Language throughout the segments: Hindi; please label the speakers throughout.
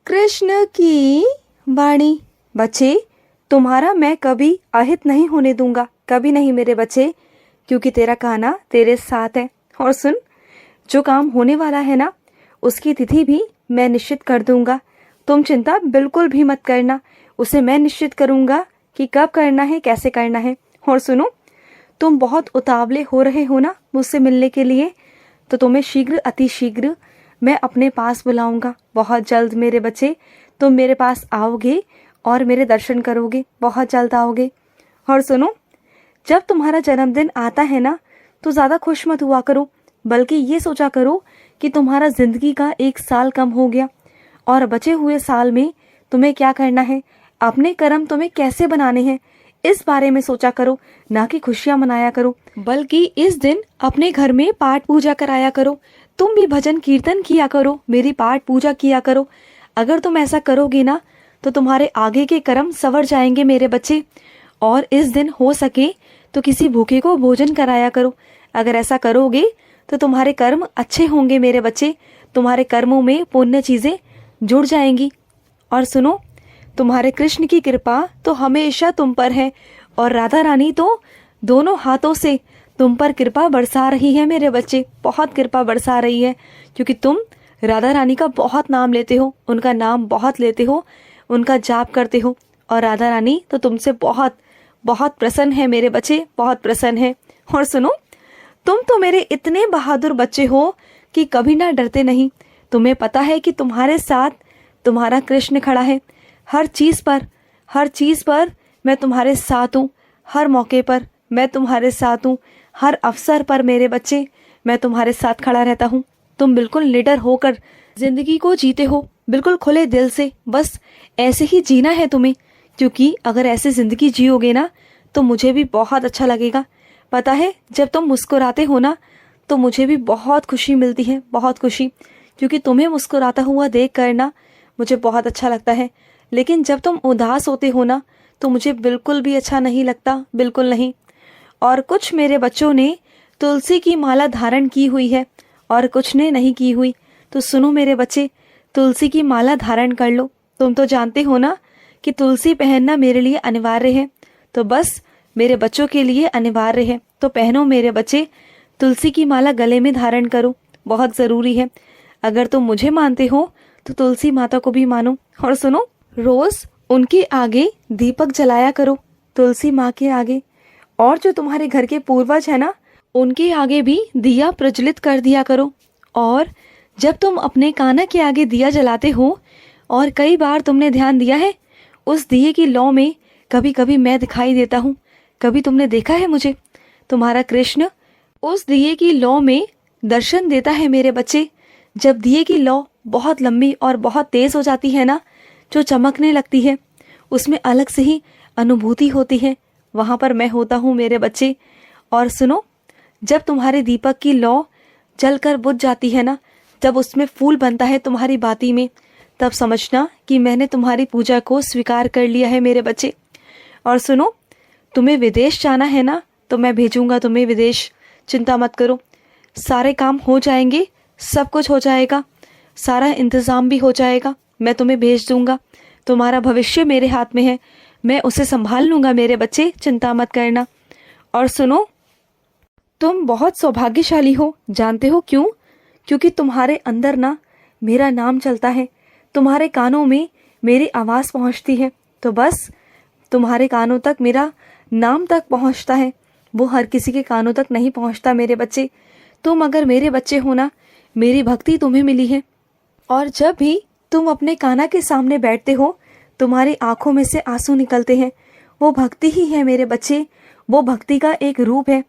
Speaker 1: कृष्ण की वाणी। बच्चे, तुम्हारा मैं कभी अहित नहीं होने दूंगा, कभी नहीं मेरे बच्चे, क्योंकि तेरा कान्हा तेरे साथ है। और सुन, जो काम होने वाला है ना, उसकी तिथि भी मैं निश्चित कर दूंगा। तुम चिंता बिल्कुल भी मत करना, उसे मैं निश्चित करूंगा कि कब करना है, कैसे करना है। और सुनो, तुम बहुत उतावले हो रहे हो ना मुझसे मिलने के लिए, तो तुम्हें शीघ्र अति शीघ्र मैं अपने पास बुलाऊंगा। बहुत जल्द मेरे बच्चे तुम मेरे पास आओगे और मेरे दर्शन करोगे, बहुत जल्द आओगे। और सुनो, जब तुम्हारा जन्मदिन आता है ना, तो ज़्यादा खुश मत हुआ करो, बल्कि ये सोचा करो कि तुम्हारा ज़िंदगी का 1 साल कम हो गया और बचे हुए साल में तुम्हें क्या करना है, अपने कर्म तुम्हें कैसे बनाने हैं, इस बारे में सोचा करो। ना कि खुशियां मनाया करो, बल्कि इस दिन अपने घर में पाठ पूजा कराया करो। तुम भी भजन कीर्तन किया करो, मेरी पाठ पूजा किया करो। अगर तुम ऐसा करोगे ना, तो तुम्हारे आगे के कर्म संवर जाएंगे मेरे बच्चे। और इस दिन हो सके तो किसी भूखे को भोजन कराया करो। अगर ऐसा करोगे तो तुम्हारे कर्म अच्छे होंगे मेरे बच्चे, तुम्हारे कर्मों में पुण्य चीजें जुड़ जाएंगी। और सुनो, तुम्हारे कृष्ण की कृपा तो हमेशा तुम पर है, और राधा रानी तो दोनों हाथों से तुम पर कृपा बरसा रही है मेरे बच्चे, बहुत कृपा बरसा रही है, क्योंकि तुम राधा रानी का बहुत नाम लेते हो, उनका नाम बहुत लेते हो, उनका जाप करते हो। और राधा रानी तो तुमसे बहुत बहुत प्रसन्न है मेरे बच्चे, बहुत प्रसन्न है। और सुनो, तुम तो मेरे इतने बहादुर बच्चे हो कि कभी ना डरते नहीं। तुम्हें पता है कि तुम्हारे साथ तुम्हारा कृष्ण खड़ा है। हर चीज पर मैं तुम्हारे साथ हूँ, हर मौके पर मैं तुम्हारे साथ हूँ, हर अवसर पर मेरे बच्चे मैं तुम्हारे साथ खड़ा रहता हूँ। तुम बिल्कुल निडर होकर जिंदगी को जीते हो, बिल्कुल खुले दिल से। बस ऐसे ही जीना है तुम्हें, क्योंकि अगर ऐसे जिंदगी जियोगे ना, तो मुझे भी बहुत अच्छा लगेगा। पता है, जब तुम मुस्कुराते हो ना, तो मुझे भी बहुत खुशी मिलती है, बहुत खुशी, क्योंकि तुम्हें मुस्कुराता हुआ देख कर ना मुझे बहुत अच्छा लगता है। लेकिन जब तुम उदास होते हो ना, तो मुझे बिल्कुल भी अच्छा नहीं लगता, बिल्कुल नहीं। और कुछ मेरे बच्चों ने तुलसी की माला धारण की हुई है और कुछ ने नहीं की हुई। तो सुनो मेरे बच्चे, तुलसी की माला धारण कर लो। तुम तो जानते हो ना कि तुलसी पहनना मेरे लिए अनिवार्य है, तो बस मेरे बच्चों के लिए अनिवार्य है, तो पहनो मेरे बच्चे, तुलसी की माला गले में धारण करो, बहुत ज़रूरी है। अगर तुम मुझे मानते हो तो तुलसी माता को भी मानो। और सुनो, रोज उनके आगे दीपक जलाया करो, तुलसी माँ के आगे। और जो तुम्हारे घर के पूर्वज है ना, उनके आगे भी दिया प्रज्वलित कर दिया करो। और जब तुम अपने कान्हा के आगे दिया जलाते हो, और कई बार तुमने ध्यान दिया है, उस दिए की लौ में कभी कभी मैं दिखाई देता हूँ। कभी तुमने देखा है मुझे? तुम्हारा कृष्ण उस दिए की लौ में दर्शन देता है मेरे बच्चे। जब दिए की लौ बहुत लंबी और बहुत तेज हो जाती है ना, जो चमकने लगती है, उसमें अलग से ही अनुभूति होती है, वहाँ पर मैं होता हूँ मेरे बच्चे। और सुनो, जब तुम्हारे दीपक की लौ जलकर बुझ जाती है ना, जब उसमें फूल बनता है तुम्हारी बाती में, तब समझना कि मैंने तुम्हारी पूजा को स्वीकार कर लिया है मेरे बच्चे। और सुनो, तुम्हें विदेश जाना है ना, तो मैं भेजूंगा तुम्हें विदेश, चिंता मत करो, सारे काम हो जाएंगे, सब कुछ हो जाएगा, सारा इंतज़ाम भी हो जाएगा, मैं तुम्हें भेज दूंगा। तुम्हारा भविष्य मेरे हाथ में है, मैं उसे संभाल लूंगा मेरे बच्चे, चिंता मत करना। और सुनो, तुम बहुत सौभाग्यशाली हो, जानते हो क्यों? क्योंकि तुम्हारे अंदर ना मेरा नाम चलता है, तुम्हारे कानों में मेरी आवाज़ पहुंचती है, तो बस तुम्हारे कानों तक मेरा नाम तक पहुंचता है, वो हर किसी के कानों तक नहीं पहुंचता मेरे बच्चे। तुम अगर मेरे बच्चे हो ना, मेरी भक्ति तुम्हें मिली है, और जब भी तुम अपने कान्हा के सामने बैठते हो, तुम्हारी आंखों में से आंसू निकलते हैं, वो भक्ति ही है मेरे बच्चे, वो भक्ति का एक रूप है।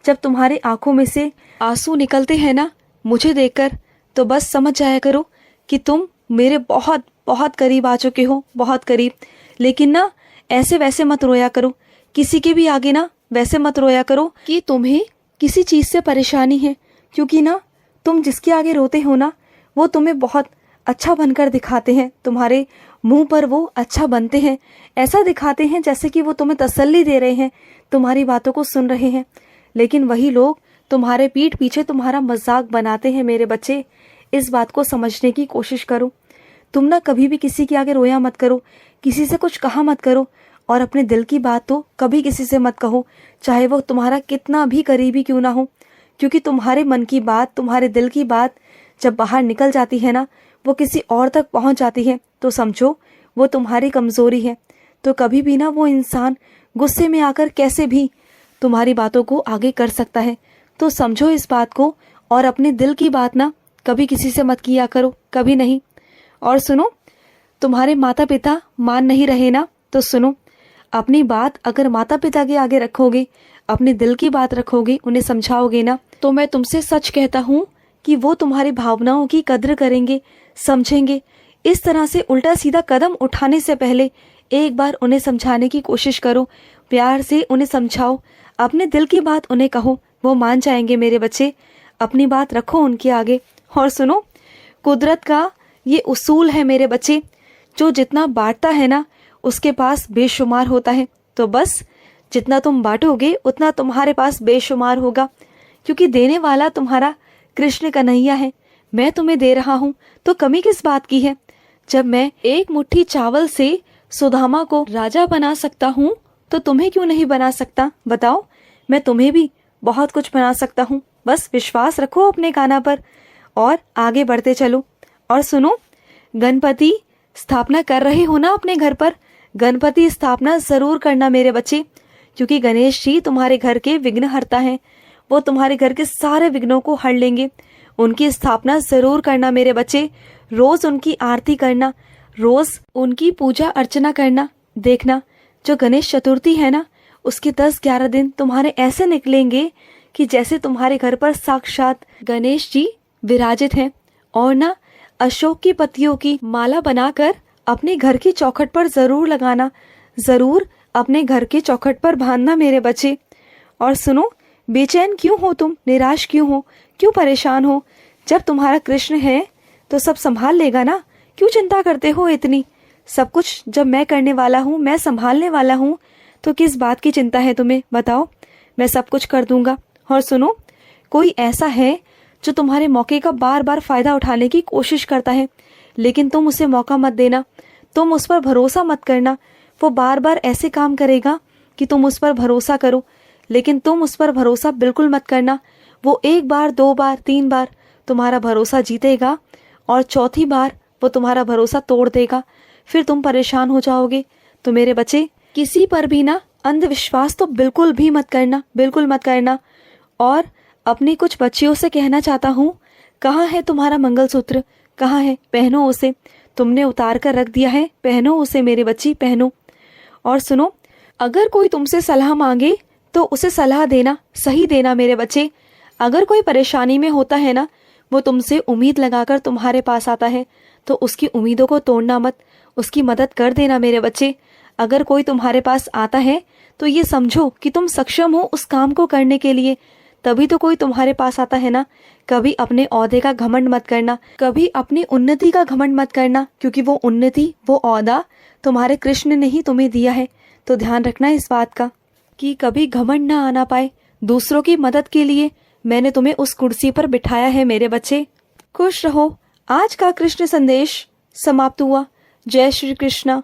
Speaker 1: जब तुम्हारी आंखों में से आंसू निकलते हैं ना मुझे देखकर, तो बस समझ जाया करो कि तुम मेरे बहुत बहुत करीब आ चुके हो, बहुत करीब। लेकिन ना ऐसे वैसे मत रोया करो, किसी के भी आगे ना वैसे मत रोया करो कि तुम्हें किसी चीज़ से परेशानी है, क्योंकि ना तुम जिसके आगे रोते हो ना, वो तुम्हें बहुत अच्छा बनकर दिखाते हैं, तुम्हारे मुंह पर वो अच्छा बनते हैं, ऐसा दिखाते हैं जैसे कि वो तुम्हें तसल्ली दे रहे हैं, तुम्हारी बातों को सुन रहे हैं। लेकिन वही लोग तुम्हारे पीठ पीछे तुम्हारा मजाक बनाते हैं मेरे बच्चे, इस बात को समझने की कोशिश करो। तुम ना कभी भी किसी के आगे रोया मत करो, किसी से कुछ कहा मत करो, और अपने दिल की बात तो कभी किसी से मत कहो, चाहे वो तुम्हारा कितना भी करीबी क्यों ना हो। क्योंकि तुम्हारे मन की बात, तुम्हारे दिल की बात जब बाहर निकल जाती है ना, वो किसी और तक पहुंच जाती है, तो समझो वो तुम्हारी कमज़ोरी है। तो कभी भी ना वो इंसान गुस्से में आकर कैसे भी तुम्हारी बातों को आगे कर सकता है। तो समझो इस बात को, और अपने दिल की बात ना कभी किसी से मत किया करो, कभी नहीं। और सुनो, तुम्हारे माता पिता मान नहीं रहे ना, तो सुनो, अपनी बात अगर माता पिता के आगे रखोगे, अपने दिल की बात रखोगे, उन्हें समझाओगे ना, तो मैं तुमसे सच कहता हूँ कि वो तुम्हारी भावनाओं की कद्र करेंगे, समझेंगे। इस तरह से उल्टा सीधा कदम उठाने से पहले एक बार उन्हें समझाने की कोशिश करो, प्यार से उन्हें समझाओ, अपने दिल की बात उन्हें कहो, वो मान जाएंगे मेरे बच्चे। अपनी बात रखो उनके आगे। और सुनो, कुदरत का ये उसूल है मेरे बच्चे, जो जितना बांटता है ना उसके पास बेशुमार होता है। तो बस जितना तुम बांटोगे उतना तुम्हारे पास बेशुमार होगा, क्योंकि देने वाला तुम्हारा कृष्ण कन्हैया है। मैं तुम्हें दे रहा हूँ तो कमी किस बात की है। जब मैं एक मुट्ठी चावल से सुदामा को राजा बना सकता हूँ तो तुम्हें क्यों नहीं बना सकता, बताओ। मैं तुम्हें भी बहुत कुछ बना सकता हूँ, बस विश्वास रखो अपने कान्हा पर और आगे बढ़ते चलो। और सुनो, गणपति स्थापना कर रहे हो ना अपने घर पर, गणपति स्थापना जरूर करना मेरे बच्चे, क्योंकि गणेश जी तुम्हारे घर के विघ्नहर्ता हैं। वो तुम्हारे घर के सारे विघ्नों को हर लेंगे। उनकी स्थापना जरूर करना मेरे बच्चे, रोज उनकी आरती करना, रोज उनकी पूजा अर्चना करना। देखना, जो गणेश चतुर्थी है ना, उसके 10-11 दिन तुम्हारे ऐसे निकलेंगे कि जैसे तुम्हारे घर पर साक्षात गणेश जी विराजित हैं। और ना, अशोक की पत्तियों की माला बनाकर अपने घर की चौखट पर जरूर लगाना, जरूर अपने घर के चौखट पर बांधना मेरे बच्चे। और सुनो, बेचैन क्यों हो तुम, निराश क्यों हो, क्यों परेशान हो? जब तुम्हारा कृष्ण है तो सब संभाल लेगा ना, क्यों चिंता करते हो इतनी? सब कुछ जब मैं करने वाला हूँ, मैं संभालने वाला हूँ, तो किस बात की चिंता है तुम्हें, बताओ। मैं सब कुछ कर दूंगा। और सुनो, कोई ऐसा है जो तुम्हारे मौके का बार बार फायदा उठाने की कोशिश करता है, लेकिन तुम उसे मौका मत देना, तुम उस पर भरोसा मत करना। वो बार बार ऐसे काम करेगा कि तुम उस पर भरोसा करो, लेकिन तुम उस पर भरोसा बिल्कुल मत करना। वो 1 बार 2 बार 3 बार तुम्हारा भरोसा जीतेगा और चौथी बार वो तुम्हारा भरोसा तोड़ देगा, फिर तुम परेशान हो जाओगे। तो मेरे बच्चे, किसी पर भी ना अंधविश्वास तो बिल्कुल भी मत करना, बिल्कुल मत करना। और अपनी कुछ बच्चियों से कहना चाहता हूँ, कहाँ है तुम्हारा मंगलसूत्र, कहाँ है? पहनो उसे, तुमने उतार कर रख दिया है, पहनो उसे मेरे बच्ची, पहनो। और सुनो, अगर कोई तुमसे सलाह मांगे तो उसे सलाह देना, सही देना मेरे बच्चे। अगर कोई परेशानी में होता है ना, वो तुमसे उम्मीद लगाकर तुम्हारे पास आता है, तो उसकी उम्मीदों को तोड़ना मत, उसकी मदद कर देना मेरे बच्चे। अगर कोई तुम्हारे पास आता है तो ये समझो कि तुम सक्षम हो उस काम को करने के लिए, तभी तो कोई तुम्हारे पास आता है ना। कभी अपने ओहदे का घमंड मत करना, कभी अपनी उन्नति का घमंड मत करना, क्योंकि वो उन्नति, वो ओहदा तुम्हारे कृष्ण ने ही तुम्हें दिया है। तो ध्यान रखना इस बात का कि कभी घमंड ना आना पाए। दूसरों की मदद के लिए मैंने तुम्हें उस कुर्सी पर बिठाया है मेरे बच्चे। खुश रहो। आज का कृष्ण संदेश समाप्त हुआ। जय श्री कृष्ण।